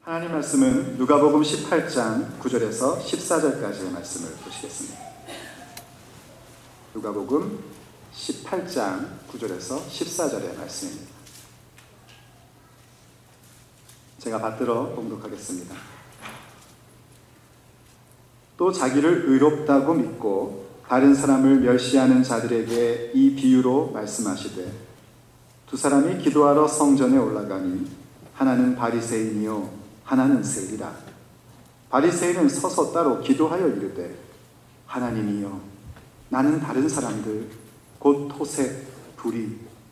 하나님 말씀은 누가복음 18장 9절에서 14절까지의 말씀을 보시겠습니다. 누가복음 18장 9절에서 14절의 말씀입니다. 제가 받들어 봉독하겠습니다. 또 자기를 의롭다고 믿고 다른 사람을 멸시하는 자들에게 이 비유로 말씀하시되, 두 사람이 기도하러 성전에 올라가니 하나는 바리새인이요 하나는 세리라. 바리새인은 서서 따로 기도하여 이르되, 하나님이여, 나는 다른 사람들 곧 토색, 불의,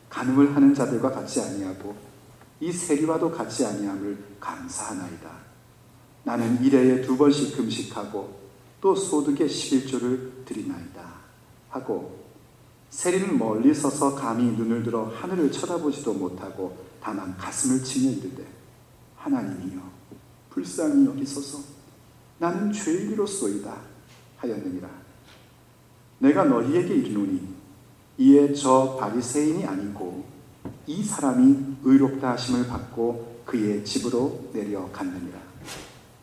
간음을 하는 자들과 같지 아니하고 이 세리와도 같지 아니함을 감사하나이다. 나는 일해에 2번씩 금식하고 또 소득의 11조를 드리나이다 하고, 세리는 멀리 서서 감히 눈을 들어 하늘을 쳐다보지도 못하고 다만 가슴을 치며 이르되, 하나님이여, 불쌍히 여기소서. 나는 죄인이로소이다 하였느니라. 내가 너희에게 이르노니 이에 저 바리새인이 아니고 이 사람이 의롭다 하심을 받고 그의 집으로 내려갔느니라.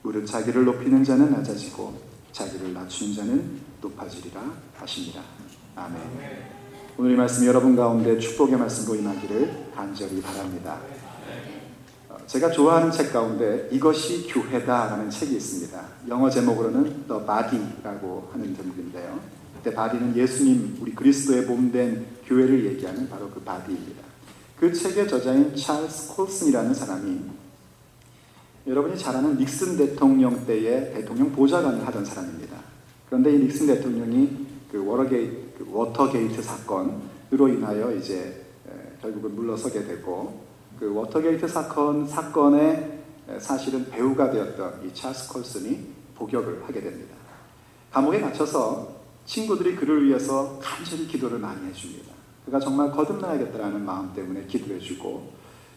무릇 자기를 높이는 자는 낮아지고 자기를 낮추는 자는 높아지리라 하시니라. 아멘. 오늘 이 말씀 여러분 가운데 축복의 말씀으로 임하기를 간절히 바랍니다. 제가 좋아하는 책 가운데 이것이 교회다라는 책이 있습니다. 영어 제목으로는 The Body라고 하는 제목인데요. 그때 바디는 예수님, 우리 그리스도의 몸된 교회를 얘기하는 바로 그 바디입니다. 그 책의 저자인 찰스 콜슨이라는 사람이, 여러분이 잘 아는 닉슨 대통령 때의 대통령 보좌관을 하던 사람입니다. 그런데 이 닉슨 대통령이 그 워터게이트 사건으로 인하여 이제 결국은 물러서게 되고, 그 워터게이트 사건의 사실은 배우가 되었던 이 찰스 콜슨이 복역을 하게 됩니다. 감옥에 갇혀서 친구들이 그를 위해서 간절히 기도를 많이 해줍니다. 그가 정말 거듭나야겠다라는 마음 때문에 기도해주고,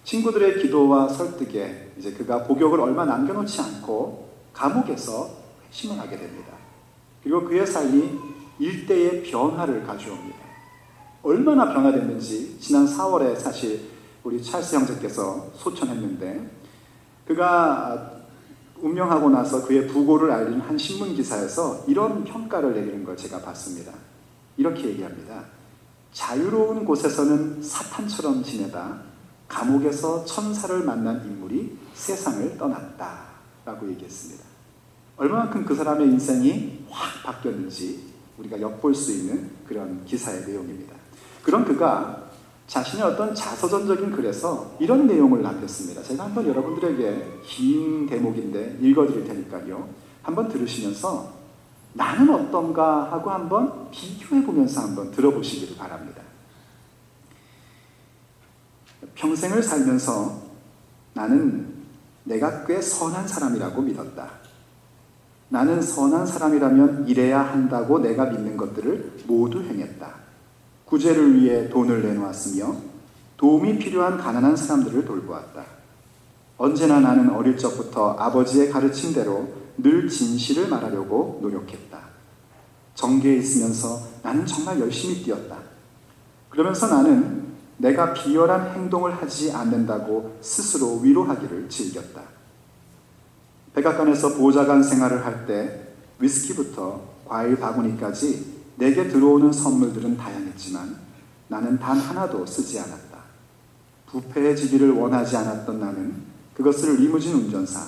친구들의 기도와 설득에 이제 그가 복역을 얼마 남겨놓지 않고 감옥에서 회심을 하게 됩니다. 그리고 그의 삶이 일대의 변화를 가져옵니다. 얼마나 변화됐는지 지난 4월에 사실 우리 찰스 형제께서 소천했는데, 그가 운명하고 나서 그의 부고를 알린 한 신문 기사에서 이런 평가를 내리는 걸 제가 봤습니다. 이렇게 얘기합니다. 자유로운 곳에서는 사탄처럼 지내다 감옥에서 천사를 만난 인물이 세상을 떠났다 라고 얘기했습니다. 얼마만큼 그 사람의 인생이 확 바뀌었는지 우리가 엿볼 수 있는 그런 기사의 내용입니다. 그런 그가 자신의 어떤 자서전적인 글에서 이런 내용을 남겼습니다. 제가 한번 여러분들에게 긴 대목인데 읽어드릴 테니까요. 한번 들으시면서 나는 어떤가 하고 한번 비교해보면서 한번 들어보시기를 바랍니다. 평생을 살면서 나는 내가 꽤 선한 사람이라고 믿었다. 나는 선한 사람이라면 이래야 한다고 내가 믿는 것들을 모두 행했다. 구제를 위해 돈을 내놓았으며 도움이 필요한 가난한 사람들을 돌보았다. 언제나 나는 어릴 적부터 아버지의 가르침대로 늘 진실을 말하려고 노력했다. 정계에 있으면서 나는 정말 열심히 뛰었다. 그러면서 나는 내가 비열한 행동을 하지 않는다고 스스로 위로하기를 즐겼다. 백악관에서 보좌관 생활을 할 때 위스키부터 과일 바구니까지 내게 들어오는 선물들은 다양했지만 나는 단 하나도 쓰지 않았다. 부패해지기를 원하지 않았던 나는 그것을 리무진 운전사,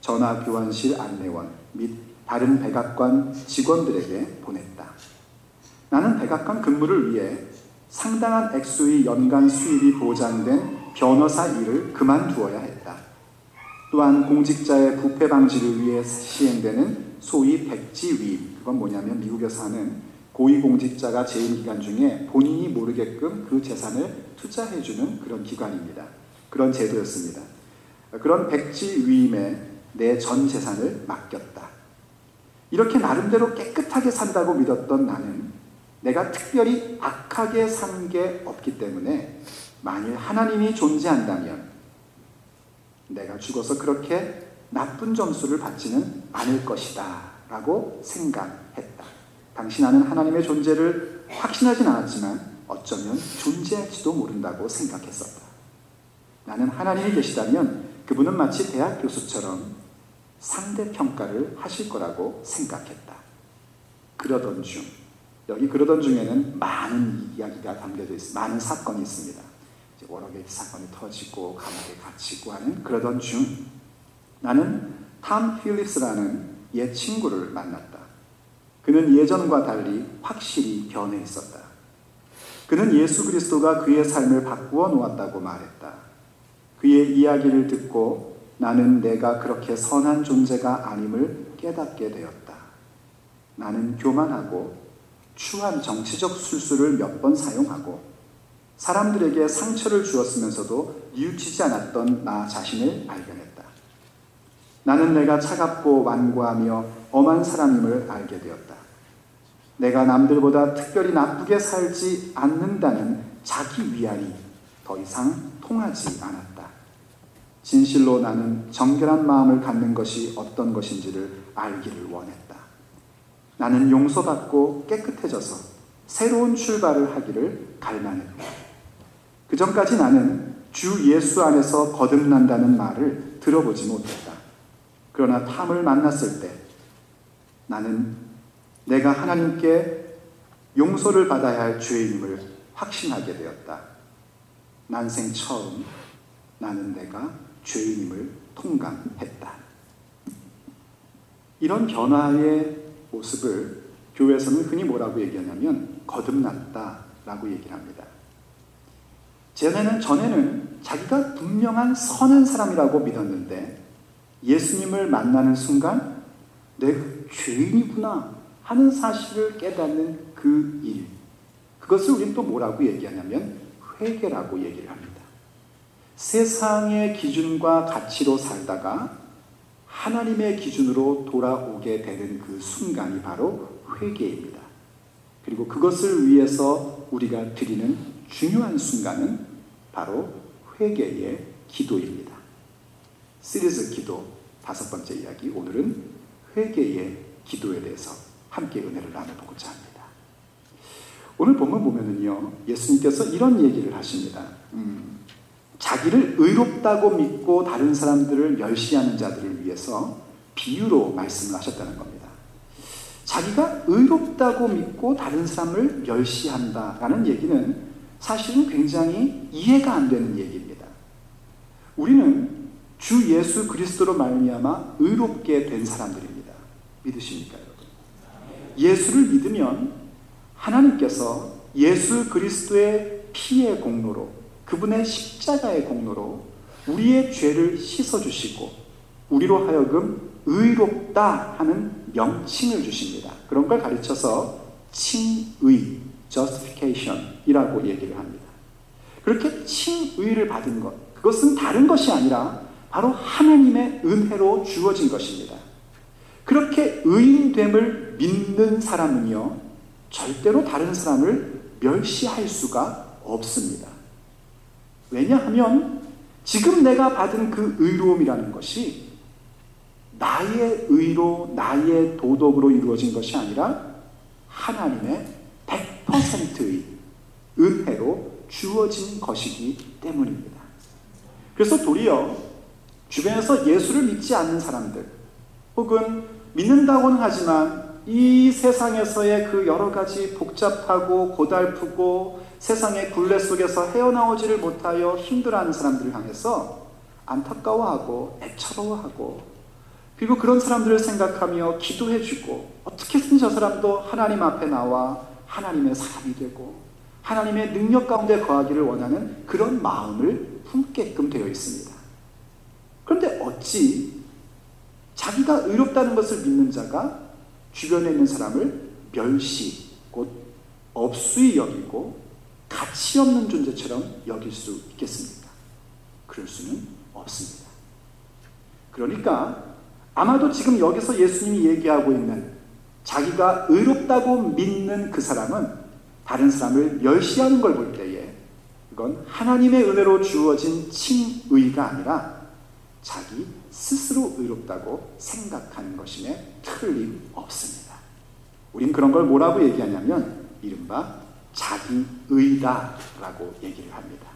전화교환실 안내원 및 다른 백악관 직원들에게 보냈다. 나는 백악관 근무를 위해 상당한 액수의 연간 수입이 보장된 변호사 일을 그만두어야 했다. 또한 공직자의 부패 방지를 위해 시행되는 소위 백지위임, 그건 뭐냐면 미국에서 하는 고위공직자가 재임 기간 중에 본인이 모르게끔 그 재산을 투자해주는 그런 기관입니다. 그런 제도였습니다. 그런 백지위임에 내 전 재산을 맡겼다. 이렇게 나름대로 깨끗하게 산다고 믿었던 나는 내가 특별히 악하게 산 게 없기 때문에 만일 하나님이 존재한다면 내가 죽어서 그렇게 나쁜 점수를 받지는 않을 것이다 라고 생각했다. 당시 나는 하나님의 존재를 확신하진 않았지만 어쩌면 존재할지도 모른다고 생각했었다. 나는 하나님이 계시다면 그분은 마치 대학 교수처럼 상대평가를 하실 거라고 생각했다. 그러던 중, 여기 그러던 중에는 많은 이야기가 담겨져 있습니다. 많은 사건이 있습니다. 여러 개의 사건이 터지고 감옥에 갇히고 하는 그러던 중 나는 탐 필립스라는 옛 친구를 만났다. 그는 예전과 달리 확실히 변해 있었다. 그는 예수 그리스도가 그의 삶을 바꾸어 놓았다고 말했다. 그의 이야기를 듣고 나는 내가 그렇게 선한 존재가 아님을 깨닫게 되었다. 나는 교만하고 추한 정치적 술수를 몇 번 사용하고 사람들에게 상처를 주었으면서도 뉘우치지 않았던 나 자신을 발견했다. 나는 내가 차갑고 완고하며 엄한 사람임을 알게 되었다. 내가 남들보다 특별히 나쁘게 살지 않는다는 자기 위안이 더 이상 통하지 않았다. 진실로 나는 정결한 마음을 갖는 것이 어떤 것인지를 알기를 원했다. 나는 용서받고 깨끗해져서 새로운 출발을 하기를 갈망했다. 그 전까지 나는 주 예수 안에서 거듭난다는 말을 들어보지 못했다. 그러나 탐을 만났을 때 나는 내가 하나님께 용서를 받아야 할 죄인임을 확신하게 되었다. 난생 처음 나는 내가 죄인임을 통감했다. 이런 변화의 모습을 교회에서는 흔히 뭐라고 얘기하냐면 거듭났다라고 얘기를 합니다. 전에는 자기가 분명한 선한 사람이라고 믿었는데 예수님을 만나는 순간 내가 죄인이구나 하는 사실을 깨닫는 그 일, 그것을 우리는 또 뭐라고 얘기하냐면 회개라고 얘기를 합니다. 세상의 기준과 가치로 살다가 하나님의 기준으로 돌아오게 되는 그 순간이 바로 회개입니다. 그리고 그것을 위해서 우리가 드리는 중요한 순간은 바로 회개의 기도입니다. 시리즈 기도 5번째 이야기, 오늘은 회개의 기도에 대해서 함께 은혜를 나눠보고자 합니다. 오늘 본문 보면은요, 예수님께서 이런 얘기를 하십니다. 자기를 의롭다고 믿고 다른 사람들을 멸시하는 자들을 위해서 비유로 말씀을 하셨다는 겁니다. 자기가 의롭다고 믿고 다른 사람을 멸시한다라는 얘기는 사실은 굉장히 이해가 안 되는 얘기입니다. 우리는 주 예수 그리스도로 말미암아 의롭게 된 사람들입니다. 믿으십니까, 여러분? 예수를 믿으면 하나님께서 예수 그리스도의 피의 공로로, 그분의 십자가의 공로로 우리의 죄를 씻어주시고 우리로 하여금 의롭다 하는 명칭을 주십니다. 그런 걸 가르쳐서 칭의, justification이라고 얘기를 합니다. 그렇게 칭의를 받은 것, 그것은 다른 것이 아니라 바로 하나님의 은혜로 주어진 것입니다. 그렇게 의인됨을 믿는 사람은요, 절대로 다른 사람을 멸시할 수가 없습니다. 왜냐하면 지금 내가 받은 그 의로움이라는 것이 나의 의로, 나의 도덕으로 이루어진 것이 아니라 하나님의 100%의 은혜로 주어진 것이기 때문입니다. 그래서 도리어 주변에서 예수를 믿지 않는 사람들, 혹은 믿는다고는 하지만 이 세상에서의 그 여러 가지 복잡하고 고달프고 세상의 굴레 속에서 헤어나오지를 못하여 힘들어하는 사람들을 향해서 안타까워하고 애처로워하고, 그리고 그런 사람들을 생각하며 기도해주고, 어떻게든 저 사람도 하나님 앞에 나와 하나님의 사람이 되고 하나님의 능력 가운데 거하기를 원하는 그런 마음을 품게끔 되어 있습니다. 그런데 어찌 자기가 의롭다는 것을 믿는 자가 주변에 있는 사람을 멸시, 곧 업수히 여기고 가치 없는 존재처럼 여길 수 있겠습니까? 그럴 수는 없습니다. 그러니까 아마도 지금 여기서 예수님이 얘기하고 있는 자기가 의롭다고 믿는 그 사람은 다른 사람을 멸시하는 걸 볼 때에 그건 하나님의 은혜로 주어진 칭의가 아니라 자기 스스로 의롭다고 생각하는 것임에 틀림없습니다. 우린 그런 걸 뭐라고 얘기하냐면 이른바 자기의다라고 얘기를 합니다.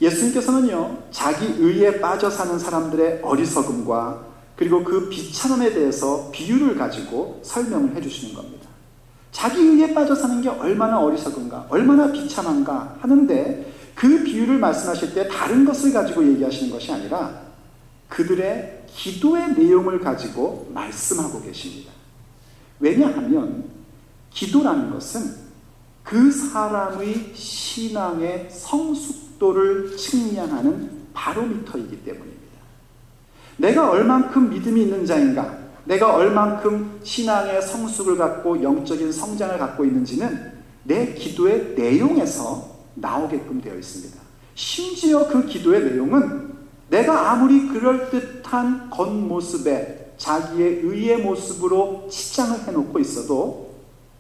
예수님께서는요, 자기의에 빠져 사는 사람들의 어리석음과 그리고 그 비참함에 대해서 비유를 가지고 설명을 해주시는 겁니다. 자기의에 빠져 사는 게 얼마나 어리석은가, 얼마나 비참한가 하는데 그 비유를 말씀하실 때 다른 것을 가지고 얘기하시는 것이 아니라 그들의 기도의 내용을 가지고 말씀하고 계십니다. 왜냐하면 기도라는 것은 그 사람의 신앙의 성숙도를 측량하는 바로미터이기 때문입니다. 내가 얼만큼 믿음이 있는 자인가, 내가 얼만큼 신앙의 성숙을 갖고 영적인 성장을 갖고 있는지는 내 기도의 내용에서 나오게끔 되어 있습니다. 심지어 그 기도의 내용은 내가 아무리 그럴듯한 겉모습에 자기의 의의 모습으로 치장을 해놓고 있어도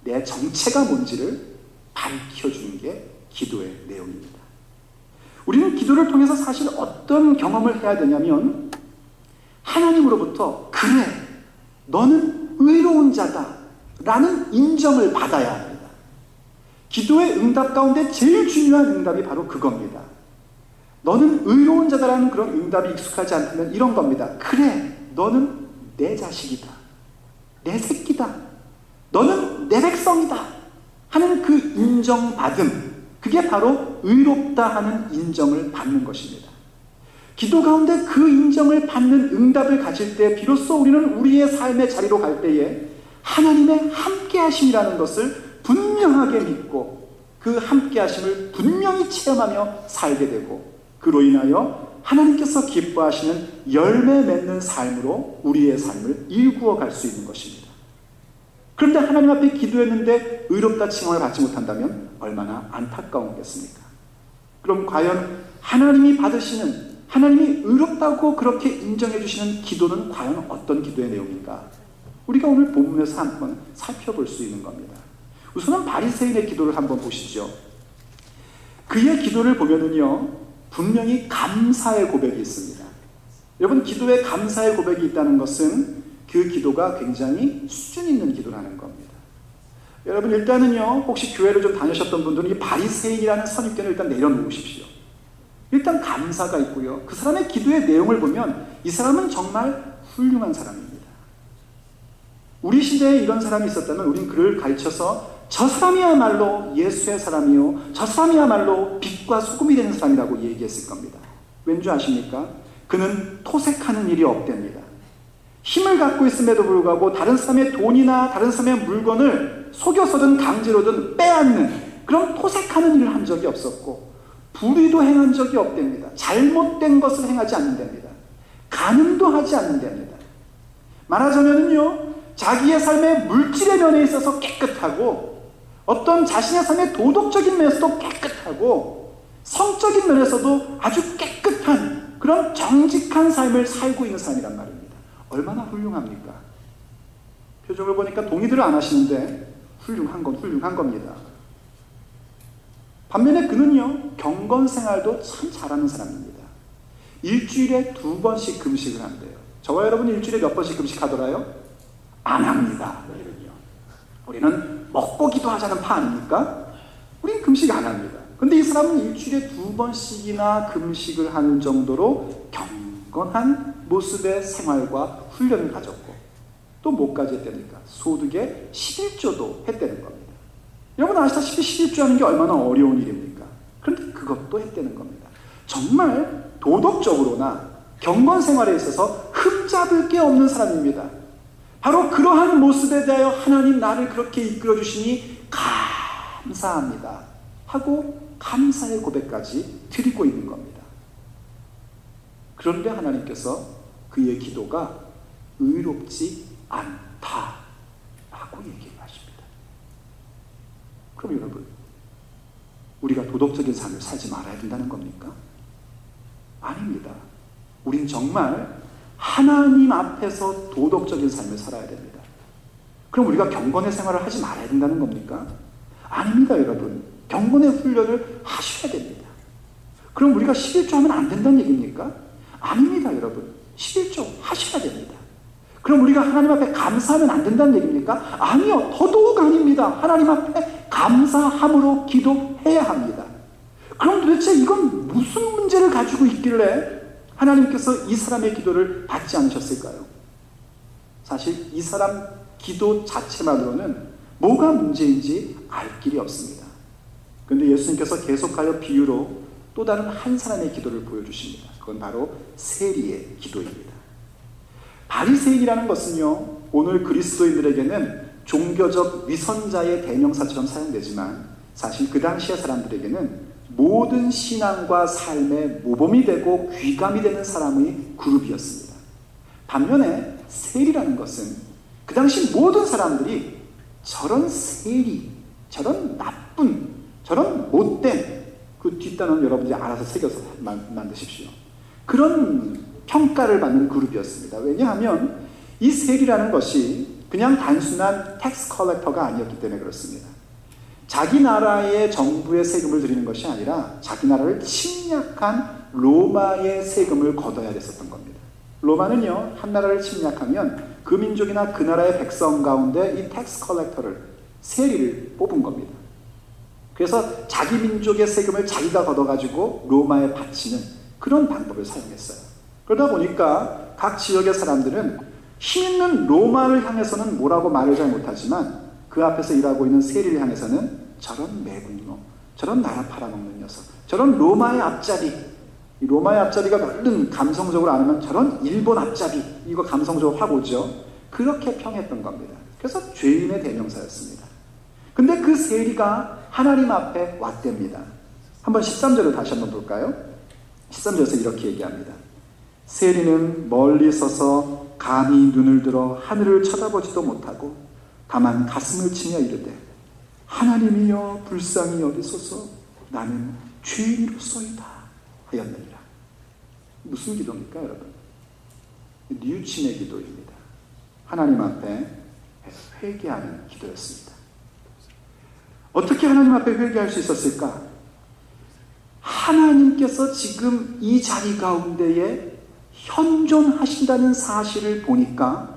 내 정체가 뭔지를 밝혀주는 게 기도의 내용입니다. 우리는 기도를 통해서 사실 어떤 경험을 해야 되냐면 하나님으로부터 그래, 너는 의로운 자다 라는 인정을 받아야 합니다. 기도의 응답 가운데 제일 중요한 응답이 바로 그겁니다. 너는 의로운 자다라는 그런 응답이 익숙하지 않다면 이런 겁니다. 그래, 너는 내 자식이다, 내 새끼다, 너는 내 백성이다 하는 그 인정받음, 그게 바로 의롭다 하는 인정을 받는 것입니다. 기도 가운데 그 인정을 받는 응답을 가질 때 비로소 우리는 우리의 삶의 자리로 갈 때에 하나님의 함께하심이라는 것을 분명하게 믿고 그 함께하심을 분명히 체험하며 살게 되고 그로 인하여 하나님께서 기뻐하시는 열매 맺는 삶으로 우리의 삶을 일구어 갈 수 있는 것입니다. 그런데 하나님 앞에 기도했는데 의롭다 칭함을 받지 못한다면 얼마나 안타까웠겠습니까? 그럼 과연 하나님이 받으시는, 하나님이 의롭다고 그렇게 인정해 주시는 기도는 과연 어떤 기도의 내용인가? 우리가 오늘 본문에서 한번 살펴볼 수 있는 겁니다. 우선은 바리새인의 기도를 한번 보시죠. 그의 기도를 보면은요, 분명히 감사의 고백이 있습니다. 여러분, 기도에 감사의 고백이 있다는 것은 그 기도가 굉장히 수준 있는 기도라는 겁니다. 여러분, 일단은요, 혹시 교회를 좀 다니셨던 분들은 이 바리새인이라는 선입견을 일단 내려놓으십시오. 일단 감사가 있고요, 그 사람의 기도의 내용을 보면 이 사람은 정말 훌륭한 사람입니다. 우리 시대에 이런 사람이 있었다면 우린 그를 가르쳐서 저 사람이야말로 예수의 사람이요, 저 사람이야말로 빛과 소금이 되는 사람이라고 얘기했을 겁니다. 왠 줄 아십니까? 그는 토색하는 일이 없답니다. 힘을 갖고 있음에도 불구하고 다른 사람의 돈이나 다른 사람의 물건을 속여서든 강제로든 빼앗는 그런 토색하는 일을 한 적이 없었고 불의도 행한 적이 없답니다. 잘못된 것을 행하지 않는답니다. 간음도 하지 않는답니다. 말하자면요, 자기의 삶의 물질의 면에 있어서 깨끗하고 어떤 자신의 삶의 도덕적인 면에서도 깨끗하고 성적인 면에서도 아주 깨끗한 그런 정직한 삶을 살고 있는 사람이란 말입니다. 얼마나 훌륭합니까? 표정을 보니까 동의들을 안 하시는데 훌륭한 건 훌륭한 겁니다. 반면에 그는요, 경건 생활도 참 잘하는 사람입니다. 일주일에 2번씩 금식을 한대요. 저와 여러분이 일주일에 몇 번씩 금식하더라요? 안 합니다. 우리는 먹고 기도하자는 파 아닙니까? 우리는 금식 안 합니다. 근데 이 사람은 일주일에 2번씩이나 금식을 하는 정도로 경건한 모습의 생활과 훈련을 가졌고 또 뭐까지 했다니까? 소득의 11조도 했다는 겁니다. 여러분 아시다시피 11조 하는 게 얼마나 어려운 일입니까? 그런데 그것도 했다는 겁니다. 정말 도덕적으로나 경건 생활에 있어서 흠잡을 게 없는 사람입니다. 바로 그러한 모습에 대하여 하나님 나를 그렇게 이끌어 주시니 감사합니다 하고 감사의 고백까지 드리고 있는 겁니다. 그런데 하나님께서 그의 기도가 의롭지 않다라고 얘기를 하십니다. 그럼 여러분, 우리가 도덕적인 삶을 살지 말아야 된다는 겁니까? 아닙니다. 우린 정말 하나님 앞에서 도덕적인 삶을 살아야 됩니다. 그럼 우리가 경건의 생활을 하지 말아야 된다는 겁니까? 아닙니다, 여러분. 경건의 훈련을 하셔야 됩니다. 그럼 우리가 11조 하면 안 된다는 얘기입니까? 아닙니다, 여러분. 11조 하셔야 됩니다. 그럼 우리가 하나님 앞에 감사하면 안 된다는 얘기입니까? 아니요. 더더욱 아닙니다. 하나님 앞에 감사함으로 기도해야 합니다. 그럼 도대체 이건 무슨 문제를 가지고 있길래 하나님께서 이 사람의 기도를 받지 않으셨을까요? 사실 이 사람 기도 자체만으로는 뭐가 문제인지 알 길이 없습니다. 그런데 예수님께서 계속하여 비유로 또 다른 한 사람의 기도를 보여주십니다. 그건 바로 세리의 기도입니다. 바리새인이라는 것은요, 오늘 그리스도인들에게는 종교적 위선자의 대명사처럼 사용되지만 사실 그 당시의 사람들에게는 모든 신앙과 삶의 모범이 되고 귀감이 되는 사람의 그룹이었습니다. 반면에 세리라는 것은 그 당시 모든 사람들이 저런 세리, 저런 나쁜, 저런 못된, 그 뒷단어는 여러분들이 알아서 새겨서 만드십시오. 그런 평가를 받는 그룹이었습니다. 왜냐하면 이 세리라는 것이 그냥 단순한 텍스 컬렉터가 아니었기 때문에 그렇습니다. 자기 나라의 정부의 세금을 드리는 것이 아니라 자기 나라를 침략한 로마의 세금을 걷어야 됐었던 겁니다. 로마는요, 한 나라를 침략하면 그 민족이나 그 나라의 백성 가운데 이 텍스 컬렉터를, 세리를 뽑은 겁니다. 그래서 자기 민족의 세금을 자기가 걷어가지고 로마에 바치는 그런 방법을 사용했어요. 그러다 보니까 각 지역의 사람들은 힘있는 로마를 향해서는 뭐라고 말을 잘 못하지만 그 앞에서 일하고 있는 세리를 향해서는 저런 매국노, 저런 나라 팔아먹는 녀석, 저런 로마의 앞잡이, 이 로마의 앞잡이가 얼른 감성적으로 안 하면 저런 일본 앞잡이, 이거 감성적으로 확 오죠. 그렇게 평했던 겁니다. 그래서 죄인의 대명사였습니다. 근데 그 세리가 하나님 앞에 왔답니다. 한번 13절을 다시 한번 볼까요? 13절에서 이렇게 얘기합니다. 세리는 멀리 서서 감히 눈을 들어 하늘을 쳐다보지도 못하고 다만 가슴을 치며 이르되 하나님이여 불쌍히 여기소서 나는 죄인으로소이다 하였느니라. 무슨 기도입니까, 여러분? 뉘우침의 기도입니다. 하나님 앞에 회개하는 기도였습니다. 어떻게 하나님 앞에 회개할 수 있었을까? 하나님께서 지금 이 자리 가운데에 현존하신다는 사실을 보니까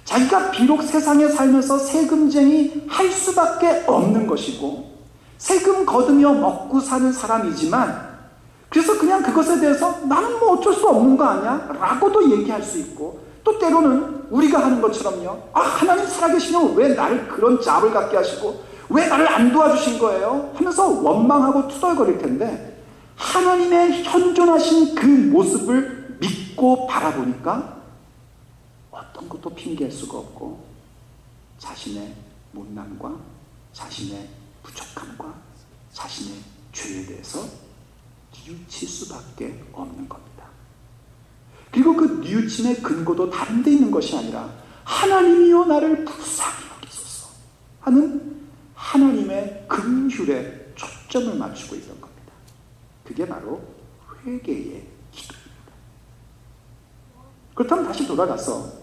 자기가 비록 세상에 살면서 세금쟁이 할 수밖에 없는 것이고 세금 거두며 먹고 사는 사람이지만 그래서 그냥 그것에 대해서 나는 뭐 어쩔 수 없는 거 아니야? 라고도 얘기할 수 있고 또 때로는 우리가 하는 것처럼요. 아, 하나님 살아계시면 왜 나를 그런 잡을 갖게 하시고 왜 나를 안 도와주신 거예요? 하면서 원망하고 투덜거릴 텐데 하나님의 현존하신 그 모습을 믿고 바라보니까 어떤 것도 핑계할 수가 없고 자신의 못남과 자신의 부족함과 자신의 죄에 대해서 뉘우칠 수밖에 없는 겁니다. 그리고 그 뉘우침의 근거도 다른 데 있는 것이 아니라 하나님이여 나를 불쌍히 여기소서 하는 하나님의 긍휼에 초점을 맞추고 있던 겁니다. 그게 바로 회개의 기도입니다. 그렇다면 다시 돌아가서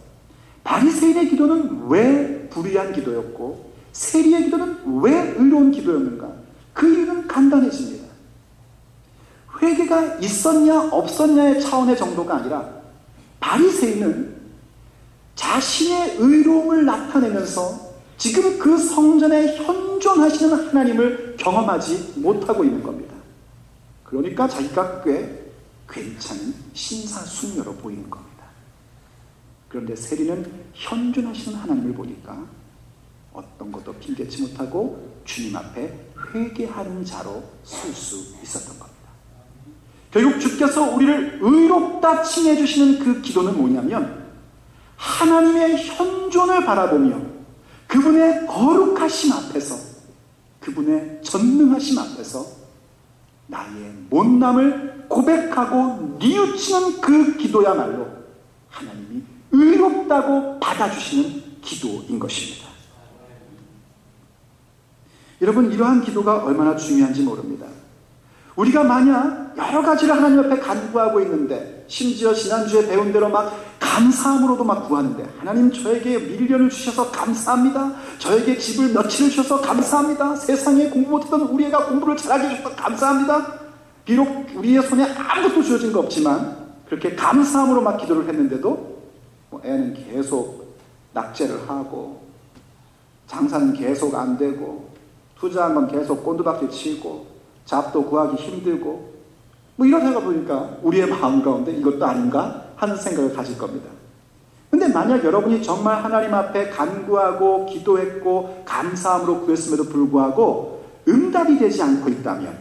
바리새인의 기도는 왜 불의한 기도였고 세리의 기도는 왜 의로운 기도였는가? 그 이유는 간단해집니다. 회개가 있었냐 없었냐의 차원의 정도가 아니라 바리새인은 자신의 의로움을 나타내면서 지금 그 성전에 현존하시는 하나님을 경험하지 못하고 있는 겁니다. 그러니까 자기가 꽤 괜찮은 신사숙녀로 보이는 겁니다. 그런데 세리는 현존하시는 하나님을 보니까 어떤 것도 핑계치 못하고 주님 앞에 회개하는 자로 설 수 있었던 겁니다. 결국 주께서 우리를 의롭다 칭해 주시는 그 기도는 뭐냐면 하나님의 현존을 바라보며 그분의 거룩하심 앞에서 그분의 전능하심 앞에서 나의 못남을 고백하고 뉘우치는 그 기도야말로 하나님이 의롭다고 받아주시는 기도인 것입니다. 여러분, 이러한 기도가 얼마나 중요한지 모릅니다. 우리가 만약 여러 가지를 하나님 앞에 간구하고 있는데 심지어 지난주에 배운 대로 막 감사함으로도 막 구하는데 하나님 저에게 밀련을 주셔서 감사합니다. 저에게 집을 며칠을 주셔서 감사합니다. 세상에 공부 못했던 우리 애가 공부를 잘하게 해주셔서 감사합니다. 비록 우리의 손에 아무것도 주어진 거 없지만 그렇게 감사함으로 막 기도를 했는데도 애는 계속 낙제를 하고 장사는 계속 안 되고 투자한 건 계속 꼰두박질 치고 잡도 구하기 힘들고 이러다가 보니까 우리의 마음 가운데 이것도 아닌가 하는 생각을 가질 겁니다. 근데 만약 여러분이 정말 하나님 앞에 간구하고 기도했고 감사함으로 구했음에도 불구하고 응답이 되지 않고 있다면,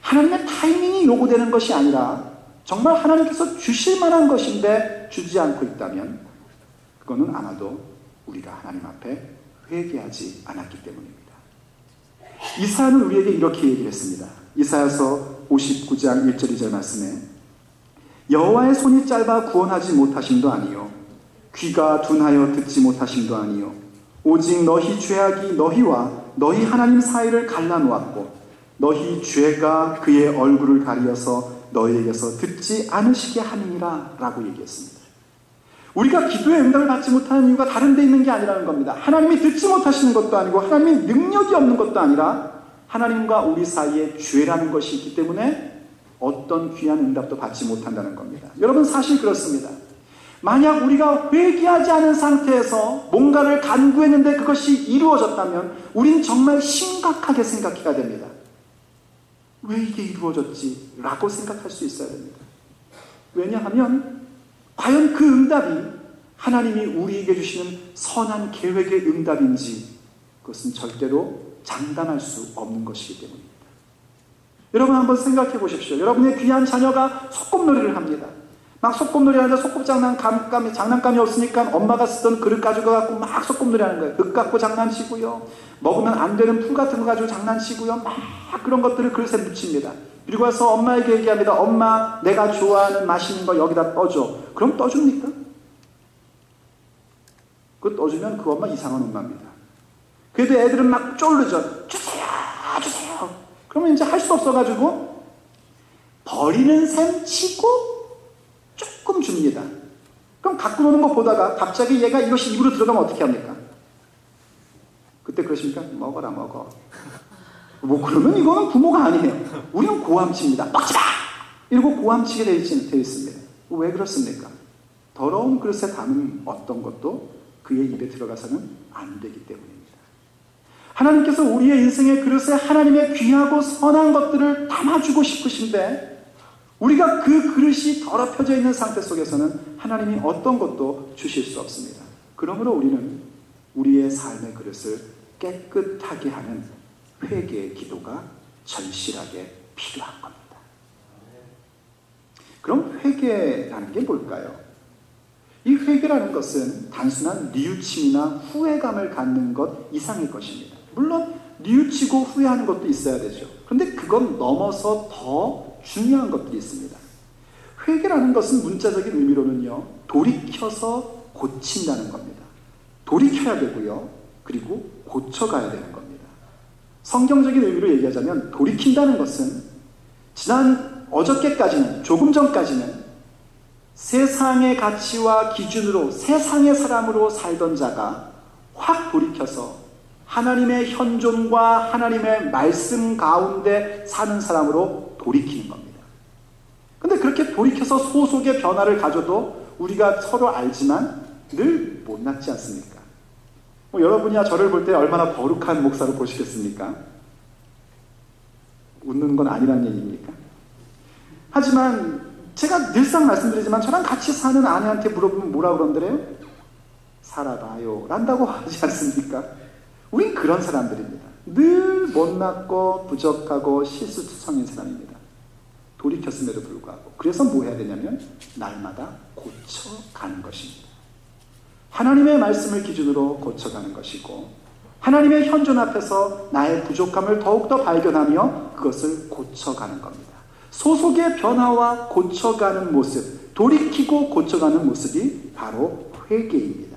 하나님의 타이밍이 요구되는 것이 아니라 정말 하나님께서 주실 만한 것인데 주지 않고 있다면, 그거는 아마도 우리가 하나님 앞에 회개하지 않았기 때문입니다. 이사야는 우리에게 이렇게 얘기를 했습니다. 이사야서 59장 1절 2절 말씀에 여호와의 손이 짧아 구원하지 못하심도 아니요 귀가 둔하여 듣지 못하심도 아니요 오직 너희 죄악이 너희와 너희 하나님 사이를 갈라놓았고 너희 죄가 그의 얼굴을 가리어서 너희에게서 듣지 않으시게 함이니라 라고 얘기했습니다. 우리가 기도의 응답을 받지 못하는 이유가 다른 데 있는 게 아니라는 겁니다. 하나님이 듣지 못하시는 것도 아니고 하나님의 능력이 없는 것도 아니라 하나님과 우리 사이에 죄라는 것이 있기 때문에 어떤 귀한 응답도 받지 못한다는 겁니다. 여러분, 사실 그렇습니다. 만약 우리가 회개하지 않은 상태에서 뭔가를 간구했는데 그것이 이루어졌다면 우린 정말 심각하게 생각해야 됩니다. 왜 이게 이루어졌지? 라고 생각할 수 있어야 됩니다. 왜냐하면 과연 그 응답이 하나님이 우리에게 주시는 선한 계획의 응답인지 그것은 절대로 장담할 수 없는 것이기 때문입니다. 여러분 한번 생각해 보십시오. 여러분의 귀한 자녀가 소꿉놀이를 합니다. 막 소꿉놀이 하는데 장난감이 없으니까 엄마가 쓰던 그릇 가지고 갖고 막 소꿉놀이 하는 거예요. 흙 갖고 장난치고요. 먹으면 안 되는 풀 같은 거 가지고 장난치고요. 막 그런 것들을 그릇에 묻힙니다. 그리고 와서 엄마에게 얘기합니다. 엄마, 내가 좋아하는 맛있는 거 여기다 떠줘. 그럼 떠줍니까? 그거 떠주면 그 엄마 이상한 엄마입니다. 그래도 애들은 막 쫄르죠. 주세요, 주세요. 그러면 이제 할 수 없어가지고 버리는 셈 치고 조금 줍니다. 그럼 갖고 노는 거 보다가 갑자기 얘가 이것이 입으로 들어가면 어떻게 합니까? 그때 그러십니까? 먹어라, 먹어. 그러면 이거는 부모가 아니에요. 우리는 고함칩니다. 먹지 마! 이러고 고함치게 되어 있습니다. 왜 그렇습니까? 더러운 그릇에 담은 어떤 것도 그의 입에 들어가서는 안 되기 때문입니다. 하나님께서 우리의 인생의 그릇에 하나님의 귀하고 선한 것들을 담아주고 싶으신데 우리가 그 그릇이 더럽혀져 있는 상태 속에서는 하나님이 어떤 것도 주실 수 없습니다. 그러므로 우리는 우리의 삶의 그릇을 깨끗하게 하는 회개의 기도가 절실하게 필요한 겁니다. 그럼 회개라는 게 뭘까요? 이 회개라는 것은 단순한 뉘우침이나 후회감을 갖는 것 이상일 것입니다. 물론 뉘우치고 후회하는 것도 있어야 되죠. 그런데 그건 넘어서 더 중요한 것들이 있습니다. 회개라는 것은 문자적인 의미로는요, 돌이켜서 고친다는 겁니다. 돌이켜야 되고요, 그리고 고쳐가야 되는 겁니다. 성경적인 의미로 얘기하자면 돌이킨다는 것은 어저께까지는, 조금 전까지는 세상의 가치와 기준으로 세상의 사람으로 살던 자가 확 돌이켜서 하나님의 현존과 하나님의 말씀 가운데 사는 사람으로 돌이키는 겁니다. 근데 그렇게 돌이켜서 소속의 변화를 가져도 우리가 서로 알지만 늘 못났지 않습니까? 여러분이야 저를 볼 때 얼마나 거룩한 목사로 보시겠습니까? 웃는 건 아니란 얘기입니까? 하지만 제가 늘상 말씀드리지만 저랑 같이 사는 아내한테 물어보면 뭐라 그러는데요? 살아봐요 란다고 하지 않습니까? 우린 그런 사람들입니다. 늘 못났고 부족하고 실수투성인 사람입니다. 돌이켰음에도 불구하고. 그래서 뭐 해야 되냐면 날마다 고쳐가는 것입니다. 하나님의 말씀을 기준으로 고쳐가는 것이고 하나님의 현존 앞에서 나의 부족함을 더욱더 발견하며 그것을 고쳐가는 겁니다. 소속의 변화와 고쳐가는 모습, 돌이키고 고쳐가는 모습이 바로 회개입니다.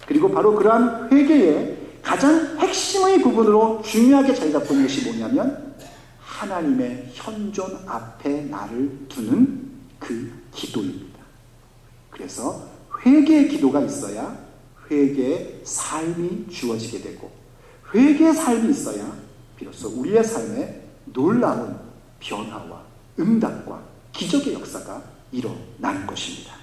그리고 바로 그러한 회개의 가장 핵심의 부분으로 중요하게 자리 잡고 있는 것이 뭐냐면 하나님의 현존 앞에 나를 두는 그 기도입니다. 그래서 회개의 기도가 있어야 회개의 삶이 주어지게 되고 회개의 삶이 있어야 비로소 우리의 삶에 놀라운 변화와 응답과 기적의 역사가 일어나는 것입니다.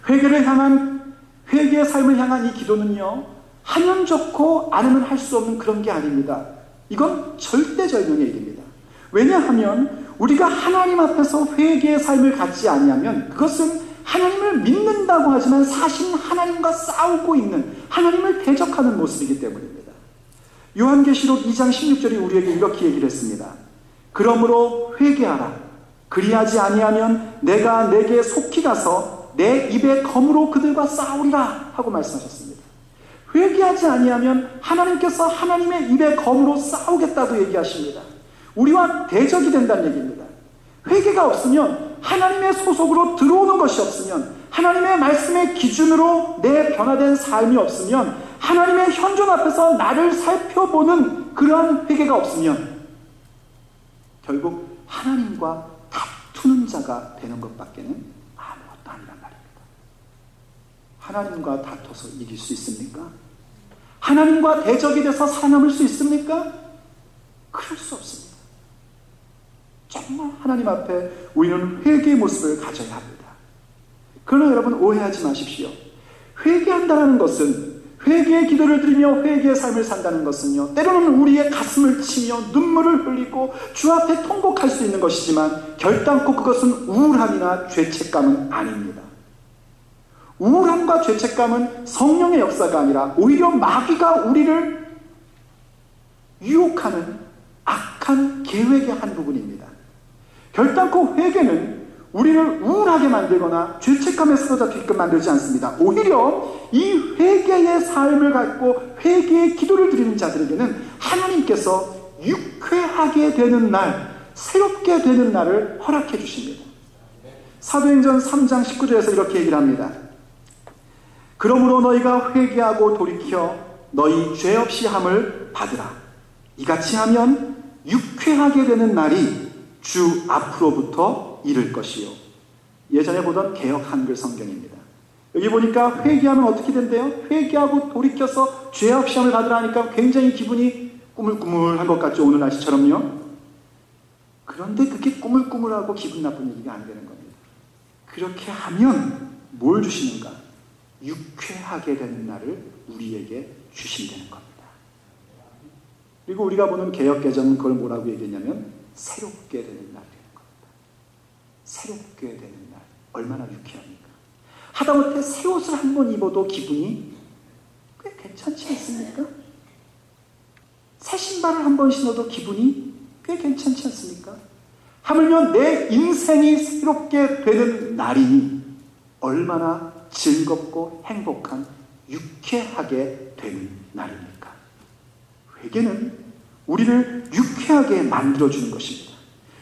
회개의 삶을 향한 이 기도는요, 하면 좋고 안 하면 할 수 없는 그런 게 아닙니다. 이건 절대절명의 일입니다. 왜냐하면 우리가 하나님 앞에서 회개의 삶을 갖지 아니하면 그것은 하나님을 믿는다고 하지만 사실 하나님과 싸우고 있는, 하나님을 대적하는 모습이기 때문입니다. 요한계시록 2장 16절이 우리에게 이렇게 얘기를 했습니다. 그러므로 회개하라. 그리하지 아니하면 내가 내게 속히 가서 내 입에 검으로 그들과 싸우리라 하고 말씀하셨습니다. 회개하지 아니하면 하나님께서 하나님의 입에 검으로 싸우겠다고 얘기하십니다. 우리와 대적이 된다는 얘기입니다. 회개가 없으면, 하나님의 소속으로 들어오는 것이 없으면, 하나님의 말씀의 기준으로 내 변화된 삶이 없으면, 하나님의 현존 앞에서 나를 살펴보는 그러한 회개가 없으면 결국 하나님과 다투는 자가 되는 것밖에는 아무것도 아니란 말입니다. 하나님과 다퉈서 이길 수 있습니까? 하나님과 대적이 돼서 살아남을 수 있습니까? 그럴 수 없습니다. 정말 하나님 앞에 우리는 회개의 모습을 가져야 합니다. 그러나 여러분, 오해하지 마십시오. 회개한다는 것은, 회개의 기도를 드리며 회개의 삶을 산다는 것은요, 때로는 우리의 가슴을 치며 눈물을 흘리고 주 앞에 통곡할 수 있는 것이지만 결단코 그것은 우울함이나 죄책감은 아닙니다. 우울함과 죄책감은 성령의 역사가 아니라 오히려 마귀가 우리를 유혹하는 악한 계획의 한 부분입니다. 결단코 회개는 우리를 우울하게 만들거나 죄책감에 쓰러잡히게끔 만들지 않습니다. 오히려 이 회개의 삶을 갖고 회개의 기도를 드리는 자들에게는 하나님께서 유쾌하게 되는 날, 새롭게 되는 날을 허락해 주십니다. 사도행전 3장 19절에서 이렇게 얘기를 합니다. 그러므로 너희가 회개하고 돌이켜 너희 죄 없이 함을 받으라. 이같이 하면 유쾌하게 되는 날이 주 앞으로부터 이를 것이요. 예전에 보던 개역 한글 성경입니다. 여기 보니까 회개하면 어떻게 된대요? 회개하고 돌이켜서 죄 없이 함을 받으라 하니까 굉장히 기분이 꾸물꾸물한 것 같죠, 오늘 날씨처럼요. 그런데 그게 꾸물꾸물하고 기분 나쁜 얘기가 안 되는 겁니다. 그렇게 하면 뭘 주시는가? 유쾌하게 되는 날을 우리에게 주신다는 겁니다. 그리고 우리가 보는 개역개정은 그걸 뭐라고 얘기했냐면 새롭게 되는 날이라는 겁니다. 새롭게 되는 날. 얼마나 유쾌합니까? 하다못해 새 옷을 한 번 입어도 기분이 꽤 괜찮지 않습니까? 새 신발을 한 번 신어도 기분이 꽤 괜찮지 않습니까? 하물며 내 인생이 새롭게 되는 날이니 얼마나 즐겁고 행복한, 유쾌하게 되는 날입니까? 회개는 우리를 유쾌하게 만들어주는 것입니다.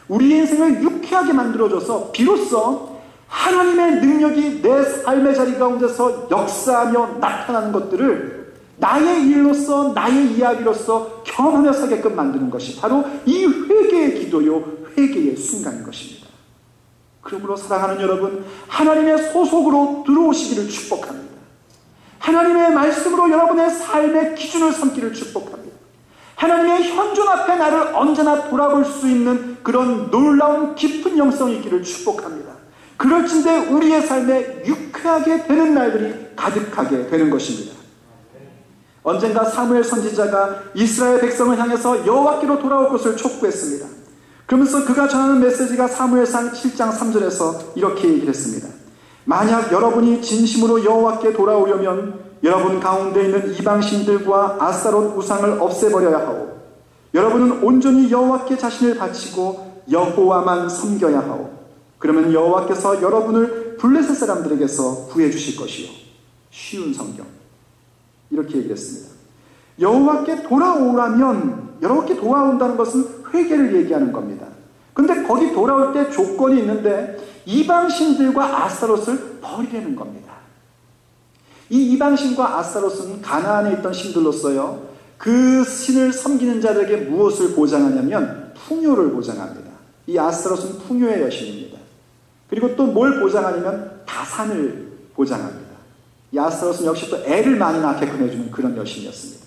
우리의 인생을 유쾌하게 만들어줘서 비로소 하나님의 능력이 내 삶의 자리 가운데서 역사하며 나타나는 것들을 나의 일로서, 나의 이야기로서 경험하며 살게끔 만드는 것이 바로 이 회개의 기도요, 회개의 순간인 것입니다. 그러므로 사랑하는 여러분, 하나님의 소속으로 들어오시기를 축복합니다. 하나님의 말씀으로 여러분의 삶의 기준을 삼기를 축복합니다. 하나님의 현존 앞에 나를 언제나 돌아볼 수 있는 그런 놀라운 깊은 영성이 있기를 축복합니다. 그럴진데 우리의 삶에 유쾌하게 되는 날들이 가득하게 되는 것입니다. 언젠가 사무엘 선지자가 이스라엘 백성을 향해서 여호와께로 돌아올 것을 촉구했습니다. 그러면서 그가 전하는 메시지가 사무엘상 7장 3절에서 이렇게 얘기를 했습니다. 만약 여러분이 진심으로 여호와께 돌아오려면 여러분 가운데 있는 이방신들과 아스타롯 우상을 없애버려야 하오. 여러분은 온전히 여호와께 자신을 바치고 여호와만 섬겨야 하오. 그러면 여호와께서 여러분을 블레셋 사람들에게서 구해주실 것이요. 쉬운 성경. 이렇게 얘기했습니다. 여호와께 돌아오라면, 여호와께 돌아온다는 것은 회개를 얘기하는 겁니다. 근데 거기 돌아올 때 조건이 있는데 이방신들과 아스타롯을 버리려는 겁니다. 이 이방신과 아스타롯은 가나안에 있던 신들로서요, 그 신을 섬기는 자들에게 무엇을 보장하냐면 풍요를 보장합니다. 이 아스타롯은 풍요의 여신입니다. 그리고 또 뭘 보장하냐면 다산을 보장합니다. 이 아스타롯은 역시 또 애를 많이 낳게끔 해주는 그런 여신이었습니다.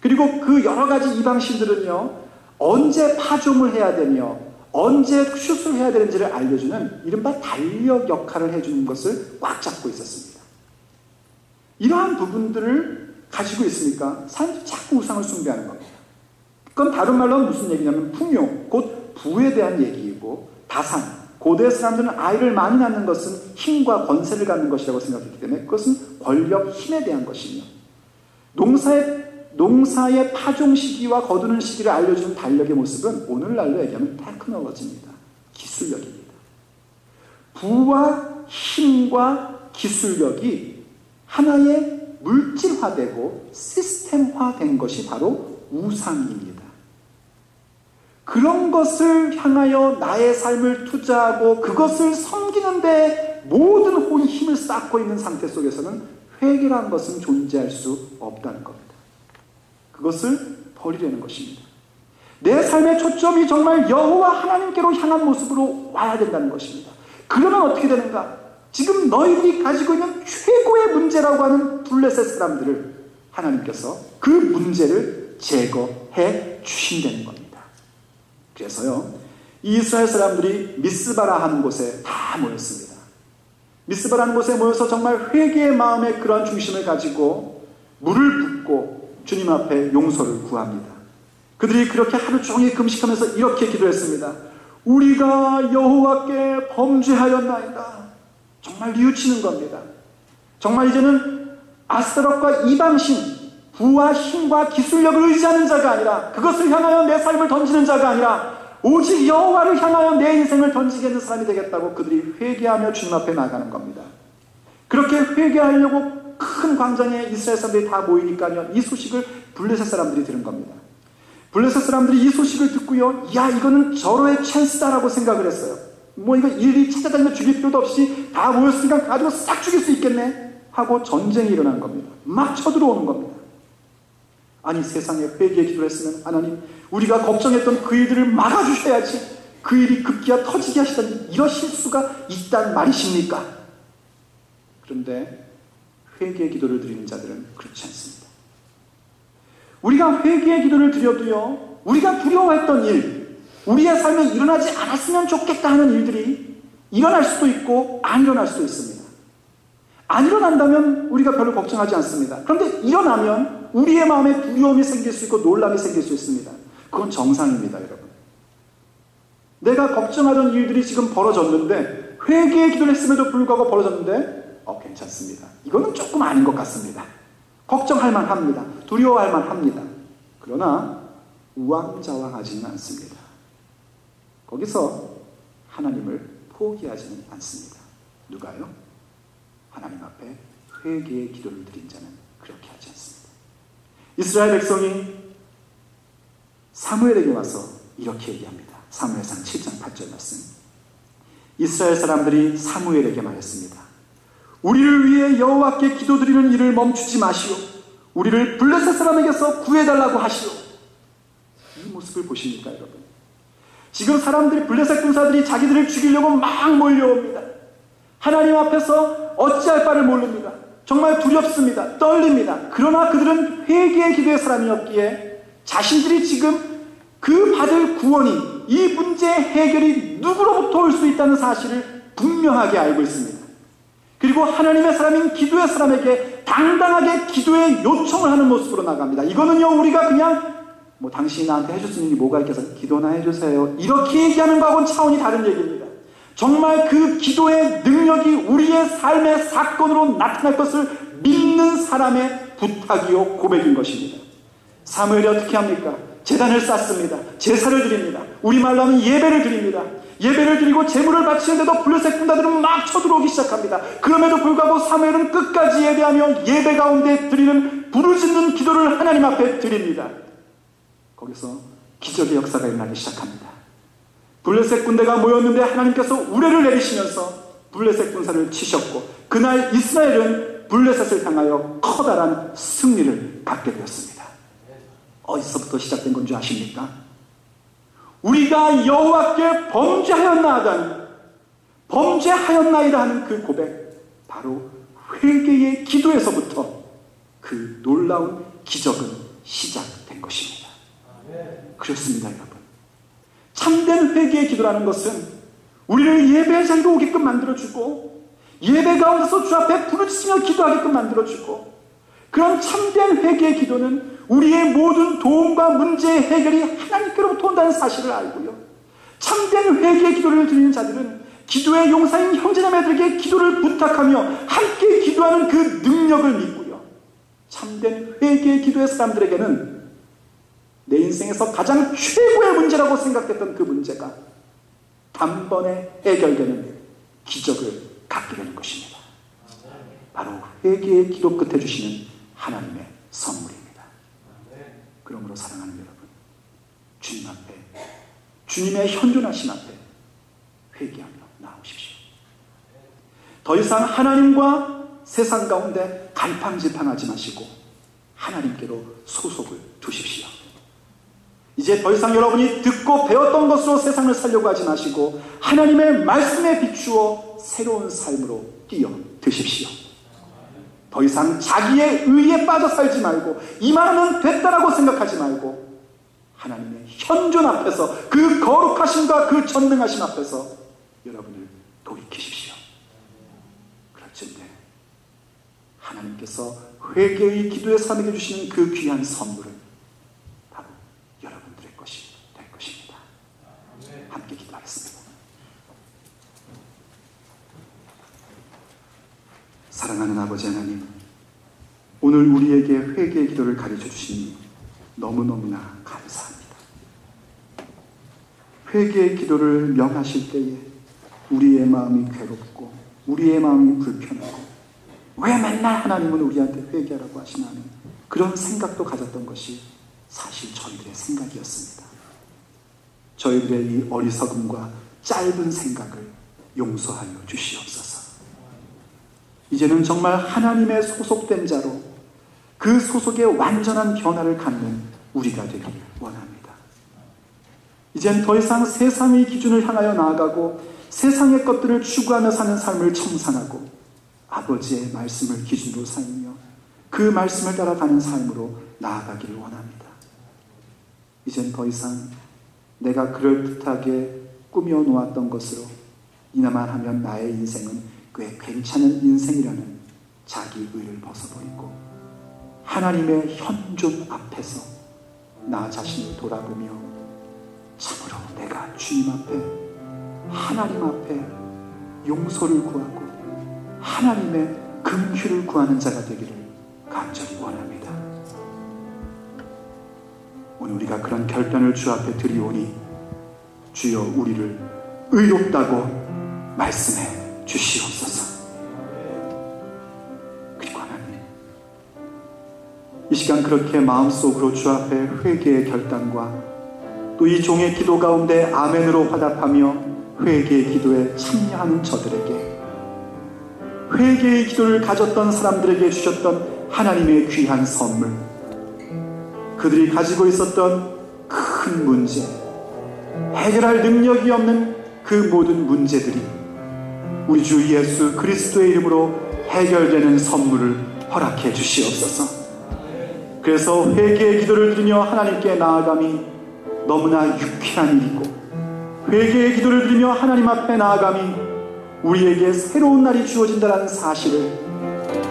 그리고 그 여러 가지 이방신들은요, 언제 파종을 해야 되며 언제 슛을 해야 되는지를 알려주는 이른바 달력 역할을 해주는 것을 꽉 잡고 있었습니다. 이러한 부분들을 가지고 있으니까 사람들이 자꾸 우상을 숭배하는 겁니다. 그건 다른 말로 하면 무슨 얘기냐면 풍요, 곧 부에 대한 얘기이고 다산, 고대 사람들은 아이를 많이 낳는 것은 힘과 권세를 갖는 것이라고 생각했기 때문에 그것은 권력, 힘에 대한 것이며 농사의 파종 시기와 거두는 시기를 알려주는 달력의 모습은 오늘날로 얘기하면 테크놀로지입니다. 기술력입니다. 부와 힘과 기술력이 하나의 물질화되고 시스템화된 것이 바로 우상입니다. 그런 것을 향하여 나의 삶을 투자하고 그것을 섬기는데 모든 힘을 쌓고 있는 상태 속에서는 회개라는 것은 존재할 수 없다는 겁니다. 그것을 버리려는 것입니다. 내 삶의 초점이 정말 여호와 하나님께로 향한 모습으로 와야 된다는 것입니다. 그러면 어떻게 되는가? 지금 너희들이 가지고 있는 최고의 문제라고 하는 블레셋 사람들을 하나님께서 그 문제를 제거해 주신다는 겁니다. 그래서요, 이스라엘 사람들이 미스바라 하는 곳에 다 모였습니다. 미스바라는 곳에 모여서 정말 회개의 마음의 그러한 중심을 가지고 물을 붓고 주님 앞에 용서를 구합니다. 그들이 그렇게 하루 종일 금식하면서 이렇게 기도했습니다. 우리가 여호와께 범죄하였나이다. 정말 뉘우치는 겁니다. 정말 이제는 아스타롯과 이방신, 부와 힘과 기술력을 의지하는 자가 아니라 그것을 향하여 내 삶을 던지는 자가 아니라 오직 여호와를 향하여 내 인생을 던지게 하는 사람이 되겠다고 그들이 회개하며 주님 앞에 나가는 겁니다. 그렇게 회개하려고 큰 광장에 이스라엘 사람들이 다 모이니까요, 이 소식을 블레셋 사람들이 들은 겁니다. 블레셋 사람들이 이 소식을 듣고요, 야, 이거는 절호의 찬스다라고 생각을 했어요. 뭐 이거 일일이 찾아다니며 죽일 필요도 없이 다 모였으니까 가지고 싹 죽일 수 있겠네 하고 전쟁이 일어난 겁니다. 막 쳐들어오는 겁니다. 아니, 세상에 회개의 기도를 했으면 하나님, 우리가 걱정했던 그 일들을 막아주셔야지, 그 일이 급기야 터지게 하시다니 이러실 수가 있단 말이십니까? 그런데 회개의 기도를 드리는 자들은 그렇지 않습니다. 우리가 회개의 기도를 드려도요, 우리가 두려워했던 일, 우리의 삶에 일어나지 않았으면 좋겠다 하는 일들이 일어날 수도 있고 안 일어날 수도 있습니다. 안 일어난다면 우리가 별로 걱정하지 않습니다. 그런데 일어나면 우리의 마음에 두려움이 생길 수 있고 놀람이 생길 수 있습니다. 그건 정상입니다, 여러분. 내가 걱정하던 일들이 지금 벌어졌는데, 회개의 기도를 했음에도 불구하고 벌어졌는데 괜찮습니다. 이거는 조금 아닌 것 같습니다. 걱정할 만합니다. 두려워할 만합니다. 그러나 우왕좌왕하지는 않습니다. 거기서 하나님을 포기하지는 않습니다. 누가요? 하나님 앞에 회개의 기도를 드린 자는 그렇게 하지 않습니다. 이스라엘 백성이 사무엘에게 와서 이렇게 얘기합니다. 사무엘상 7장 8절 말씀. 이스라엘 사람들이 사무엘에게 말했습니다. 우리를 위해 여호와께 기도드리는 일을 멈추지 마시오. 우리를 블레셋 사람에게서 구해달라고 하시오. 이 모습을 보십니까, 여러분? 지금 사람들이, 블레셋 군사들이 자기들을 죽이려고 막 몰려옵니다. 하나님 앞에서 어찌할 바를 모릅니다. 정말 두렵습니다. 떨립니다. 그러나 그들은 회개의 기도의 사람이었기에 자신들이 지금 그 받을 구원이, 이 문제의 해결이 누구로부터 올 수 있다는 사실을 분명하게 알고 있습니다. 그리고 하나님의 사람인 기도의 사람에게 당당하게 기도의 요청을 하는 모습으로 나갑니다. 이거는요, 우리가 그냥 당신이 나한테 해줄 수 있는 게 뭐가 있겠어요? 기도나 해주세요, 이렇게 얘기하는 거하고는 차원이 다른 얘기입니다. 정말 그 기도의 능력이 우리의 삶의 사건으로 나타날 것을 믿는 사람의 부탁이요, 고백인 것입니다. 사무엘이 어떻게 합니까? 제단을 쌓습니다. 제사를 드립니다. 우리말로 하면 예배를 드립니다. 예배를 드리고 제물을 바치는데도 블레셋 군사들은 막 쳐들어오기 시작합니다. 그럼에도 불구하고 사무엘은 끝까지 예배하며 예배 가운데 드리는 부르짖는 기도를 하나님 앞에 드립니다. 거기서 기적의 역사가 일어나기 시작합니다. 블레셋 군대가 모였는데 하나님께서 우레를 내리시면서 블레셋 군사를 치셨고, 그날 이스라엘은 블레셋을 향하여 커다란 승리를 갖게 되었습니다. 어디서부터 시작된 건 줄 아십니까? 우리가 여호와께 범죄하였나이다 하는 그 고백, 바로 회개의 기도에서부터 그 놀라운 기적은 시작된 것입니다. 그렇습니다, 여러분. 참된 회개의 기도라는 것은 우리를 예배의 자리로 오게끔 만들어주고 예배 가운데서 주 앞에 부르짖으며 기도하게끔 만들어주고, 그런 참된 회개의 기도는 우리의 모든 도움과 문제의 해결이 하나님께로부터 온다는 사실을 알고요, 참된 회개의 기도를 드리는 자들은 기도의 용사인 형제자매들에게 기도를 부탁하며 함께 기도하는 그 능력을 믿고요, 참된 회개의 기도의 사람들에게는 내 인생에서 가장 최고의 문제라고 생각했던 그 문제가 단번에 해결되는 기적을 갖게 되는 것입니다. 바로 회개의 기도 끝에 주시는 하나님의 선물입니다. 그러므로 사랑하는 여러분, 주님 앞에, 주님의 현존하심 앞에 회개하며 나오십시오. 더 이상 하나님과 세상 가운데 갈팡질팡하지 마시고 하나님께로 소속을 두십시오. 이제 더 이상 여러분이 듣고 배웠던 것으로 세상을 살려고 하지 마시고 하나님의 말씀에 비추어 새로운 삶으로 뛰어드십시오. 더 이상 자기의 의에 빠져 살지 말고 이만하면 됐다라고 생각하지 말고 하나님의 현존 앞에서, 그 거룩하심과 그 전능하심 앞에서 여러분을 돌이키십시오. 그럴진데 하나님께서 회개의 기도의 삶에게 주시는 그 귀한 선물은 바로 여러분들의 것이 될 것입니다. 함께 기도하겠습니다. 사랑하는 아버지 하나님, 오늘 우리에게 회개의 기도를 가르쳐 주시니 너무너무나 감사합니다. 회개의 기도를 명하실 때에 우리의 마음이 괴롭고 우리의 마음이 불편하고 왜 맨날 하나님은 우리한테 회개하라고 하시나 하는 그런 생각도 가졌던 것이 사실 저희들의 생각이었습니다. 저희들의 이 어리석음과 짧은 생각을 용서하여 주시옵소서. 이제는 정말 하나님의 소속된 자로 그 소속의 완전한 변화를 갖는 우리가 되기를 원합니다. 이젠 더 이상 세상의 기준을 향하여 나아가고 세상의 것들을 추구하며 사는 삶을 청산하고 아버지의 말씀을 기준으로 삼으며 그 말씀을 따라가는 삶으로 나아가기를 원합니다. 이젠 더 이상 내가 그럴듯하게 꾸며 놓았던 것으로 이나만 하면 나의 인생은 꽤 괜찮은 인생이라는 자기 의를 벗어버리고 하나님의 현존 앞에서 나 자신을 돌아보며 참으로 내가 주님 앞에, 하나님 앞에 용서를 구하고 하나님의 긍휼을 구하는 자가 되기를 간절히 원합니다. 오늘 우리가 그런 결단을 주 앞에 드리오니 주여 우리를 의롭다고 말씀해 주시옵소서. 그리고 하나님, 이 시간 그렇게 마음속으로 주 앞에 회개의 결단과 또 이 종의 기도 가운데 아멘으로 화답하며 회개의 기도에 참여하는 저들에게, 회개의 기도를 가졌던 사람들에게 주셨던 하나님의 귀한 선물, 그들이 가지고 있었던 큰 문제, 해결할 능력이 없는 그 모든 문제들이 우리 주 예수 그리스도의 이름으로 해결되는 선물을 허락해 주시옵소서. 그래서 회개의 기도를 드리며 하나님께 나아감이 너무나 유쾌한 일이고, 회개의 기도를 드리며 하나님 앞에 나아감이 우리에게 새로운 날이 주어진다는 사실을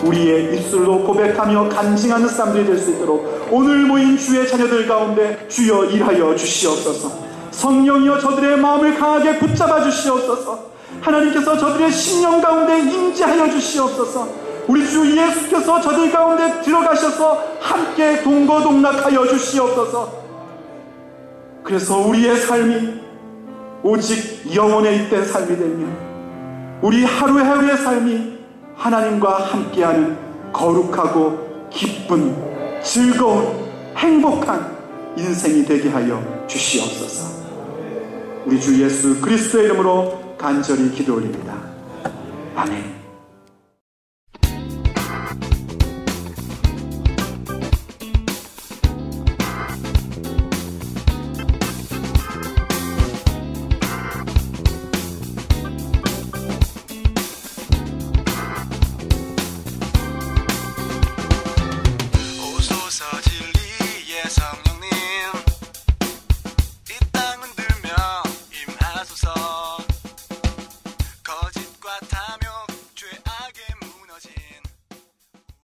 우리의 입술로 고백하며 간증하는 사람들이 될 수 있도록 오늘 모인 주의 자녀들 가운데 주여 일하여 주시옵소서. 성령이여 저들의 마음을 강하게 붙잡아 주시옵소서. 하나님께서 저들의 심령 가운데 임재하여 주시옵소서. 우리 주 예수께서 저들 가운데 들어가셔서 함께 동거동락하여 주시옵소서. 그래서 우리의 삶이 오직 영혼에 잇된 삶이 되며 우리 하루하루의 삶이 하나님과 함께하는 거룩하고 기쁜 즐거운 행복한 인생이 되게 하여 주시옵소서. 우리 주 예수 그리스도의 이름으로 간절히 기도 올립니다. 아멘.